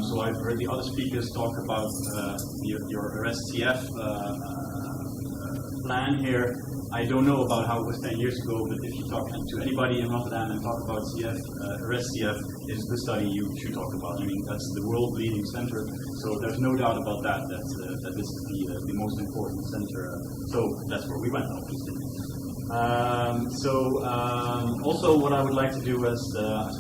So I've heard the other speakers talk about your AREST CF plan here. I don't know about how it was 10 years ago, but if you talk to anybody in Rotterdam and talk about CF, AREST CF is the study you should talk about. I mean, that's the world-leading center, so there's no doubt about that this is the most important center. So that's where we went, obviously. Also what I would like to do as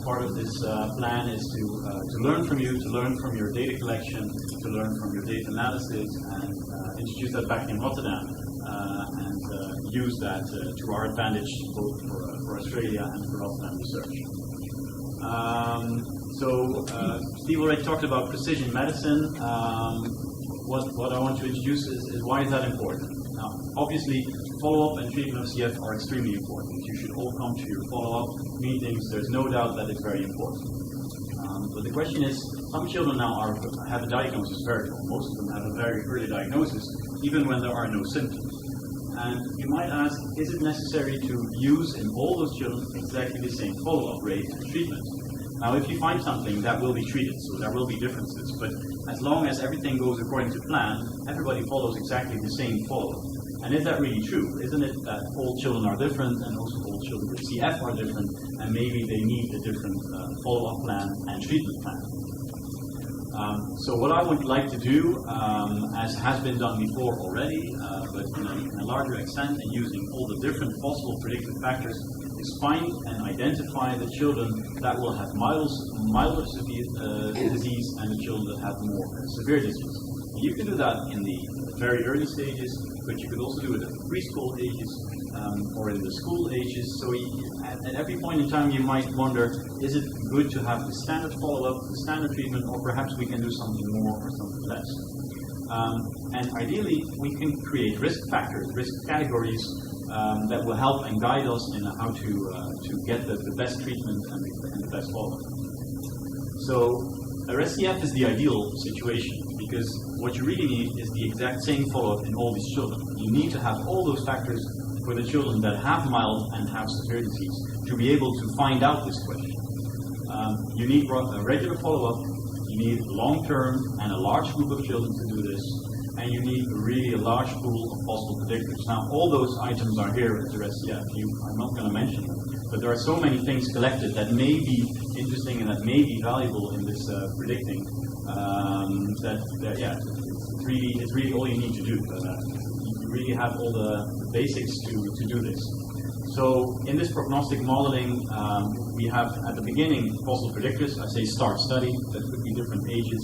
part of this plan is to learn from you, to learn from your data collection, to learn from your data analysis, and introduce that back in Rotterdam, and use that to our advantage, both for Australia and for Rotterdam research. Steve already talked about precision medicine. What I want to introduce is why is that important? Now, obviously, follow-up and treatment of CF are extremely important. You should all come to your follow-up meetings. There's no doubt that it's very important. But the question is, some children now have a diagnosis very early. Most of them have a very early diagnosis, even when there are no symptoms. And you might ask, is it necessary to use in all those children exactly the same follow-up rate and treatment? Now, if you find something, that will be treated, so there will be differences. But as long as everything goes according to plan, everybody follows exactly the same follow-up. And is that really true? Isn't it that all children are different, and also all children with CF are different, and maybe they need a different follow-up plan and treatment plan? So what I would like to do, as has been done before already, but in a larger extent and using all the different possible predictive factors, is find and identify the children that will have milder disease and the children that have more severe disease. You can do that in the very early stages, but you could also do it at the preschool ages or in the school ages. So at every point in time you might wonder, is it good to have the standard follow-up, the standard treatment, or perhaps we can do something more or something less? And ideally we can create risk factors, risk categories that will help and guide us in how to get the best treatment and the best follow-up. So AREST CF is the ideal situation, because what you really need is the exact same follow-up in all these children. You need to have all those factors for the children that have mild and have severe disease to be able to find out this question. You need a regular follow-up, you need long-term and a large group of children to do this, and you need really a large pool of possible predictors. Now, all those items are here at AREST CF. I'm not going to mention them, but there are so many things collected that may be interesting and that may be valuable in this predicting. It's really all you need to do. You really have all the basics to do this. So in this prognostic modeling, we have at the beginning possible predictors. I say start study, that could be different ages.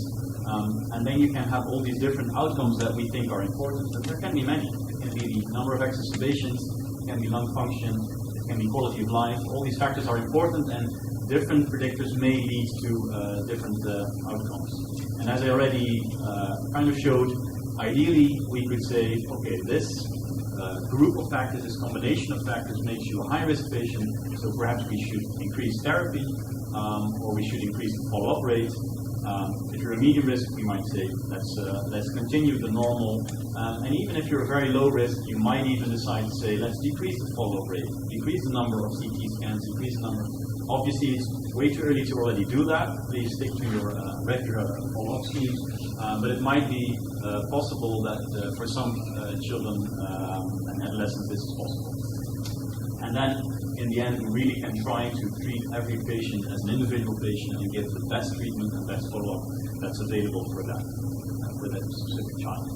And then you can have all these different outcomes that we think are important. But there can be many. It can be the number of exacerbations, it can be lung function, it can be quality of life. All these factors are important, and different predictors may lead to different outcomes. And as I already kind of showed, ideally we could say, okay, this group of factors, this combination of factors makes you a high-risk patient, so perhaps we should increase therapy, or we should increase the follow-up rate. If you're a medium risk, we might say, let's continue the normal. And even if you're a very low risk, you might even decide to say, let's decrease the follow-up rate, decrease the number of CT scans, decrease the number. Obviously, it's way too early to already do that. Please stick to your regular follow-up scheme. But it might be possible that for some children and adolescents this is possible. And then, in the end, we really can try to treat every patient as an individual patient and give the best treatment and best follow-up that's available for that specific child.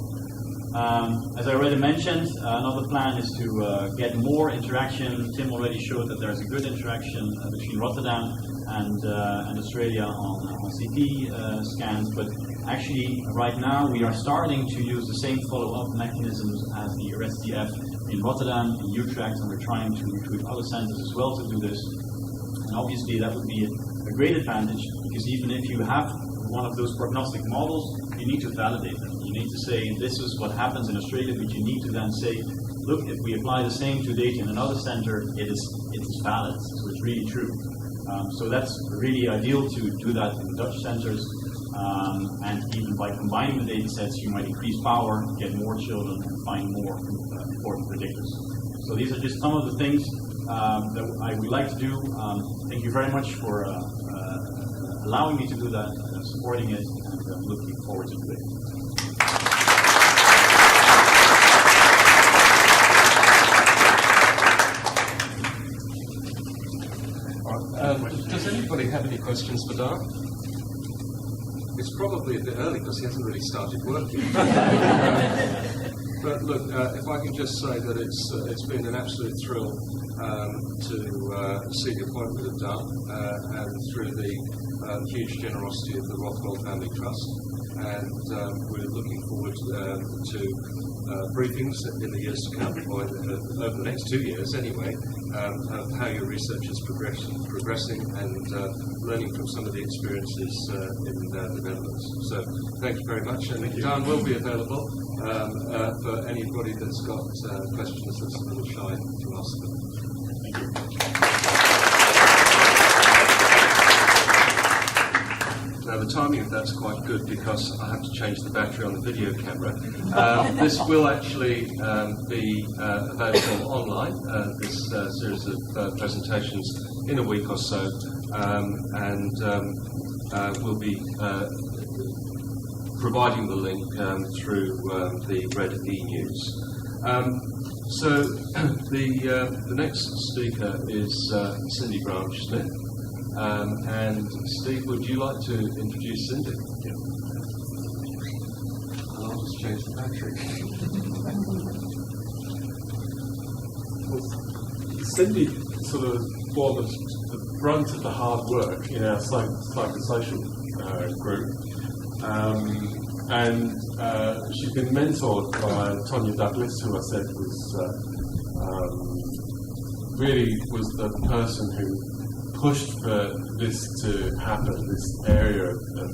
As I already mentioned, another plan is to get more interaction. Tim already showed that there's a good interaction between Rotterdam and Australia on CT scans, but actually right now we are starting to use the same follow-up mechanisms as the AREST CF in Rotterdam, in Utrecht, and we're trying to recruit other centers as well to do this. And obviously that would be a great advantage, because even if you have one of those prognostic models, you need to validate them. You need to say, this is what happens in Australia, but you need to then say, look, if we apply the same to data in another center, it is valid, so it's really true. So that's really ideal to do that in Dutch centers, and even by combining the data sets, you might increase power, get more children, and find more important predictors. So these are just some of the things that I would like to do. Thank you very much for allowing me to do that. supporting it, and I'm looking forward to it. Does anybody have any questions for Dan? It's probably a bit early because he hasn't really started working. But look, if I can just say that it's been an absolute thrill to see the appointment of Dan and through the huge generosity of the Rothwell Family Trust. And we're looking forward to briefings in the years to come, or over the next 2 years anyway, of how your research is progressing and learning from some of the experiences in the Netherlands. So thank you very much, and Dan will be available for anybody that's got questions that's a little shy to ask them. Thank you. Now the timing of that's quite good because I have to change the battery on the video camera. This will actually be available online, this series of presentations, in a week or so, and we'll be providing the link through the Red E-News. So the next speaker is Cindy Branch-Smith. And Steve, would you like to introduce Cindy? Yeah. I'll just change the battery. Well, Cindy sort of bore the brunt of the hard work in our psychosocial group. And she's been mentored by Tonya Douglas, who I said was really was the person who pushed for this to happen, this area of